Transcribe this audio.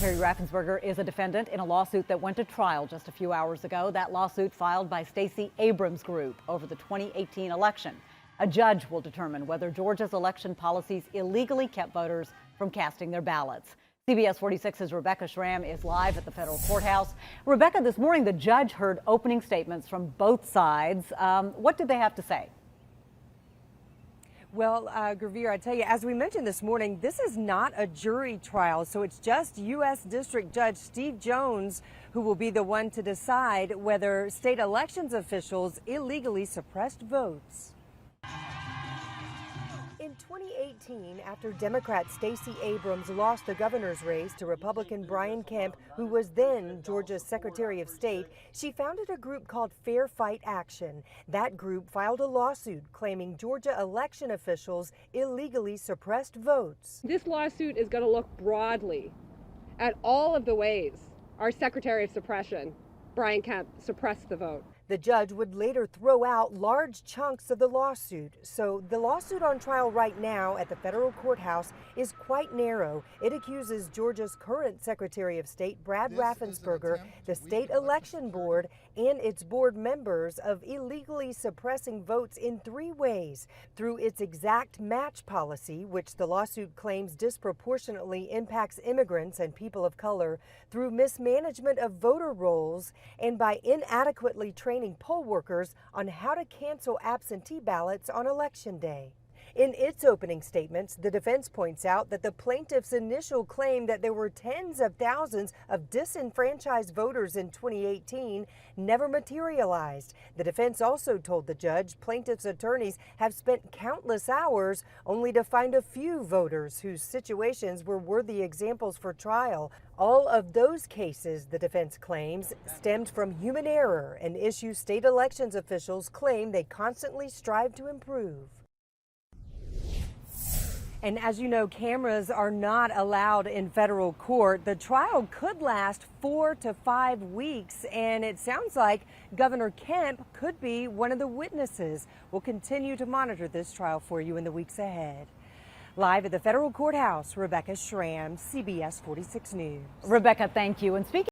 Terry Raffensperger is a defendant in a lawsuit that went to trial just a few hours ago. That lawsuit filed by Stacey Abrams' group over the 2018 election. A judge will determine whether Georgia's election policies illegally kept voters from casting their ballots. CBS 46's Rebecca Schramm is live at the federal courthouse. Rebecca, this morning the judge heard opening statements from both sides. What did they have to say? Well, Gravir, I tell you, as we mentioned this morning, this is not a jury trial, so it's just U.S. District Judge Steve Jones who will be the one to decide whether state elections officials illegally suppressed votes. In 2018, after Democrat Stacey Abrams lost the governor's race to Republican Brian Kemp, who was then Georgia's Secretary of State, she founded a group called Fair Fight Action. That group filed a lawsuit claiming Georgia election officials illegally suppressed votes. This lawsuit is going to look broadly at all of the ways our Secretary of Suppression, Brian Kemp, suppressed the vote. The judge would later throw out large chunks of the lawsuit. So the lawsuit on trial right now at the federal courthouse is quite narrow. It accuses Georgia's current Secretary of State, Brad Raffensperger, the state election board, and its board members of illegally suppressing votes in three ways: through its exact match policy, which the lawsuit claims disproportionately impacts immigrants and people of color, through mismanagement of voter rolls, and by inadequately training poll workers on how to cancel absentee ballots on Election Day. In its opening statements, the defense points out that the plaintiff's initial claim that there were tens of thousands of disenfranchised voters in 2018 never materialized. The defense also told the judge plaintiff's attorneys have spent countless hours only to find a few voters whose situations were worthy examples for trial. All of those cases, the defense claims, stemmed from human error, an issue state elections officials claim they constantly strive to improve. And as you know, cameras are not allowed in federal court. The trial could last 4 to 5 weeks, and it sounds like Governor Kemp could be one of the witnesses. We'll continue to monitor this trial for you in the weeks ahead. Live at the federal courthouse, Rebecca Schramm, CBS 46 News. Rebecca, thank you. And speaking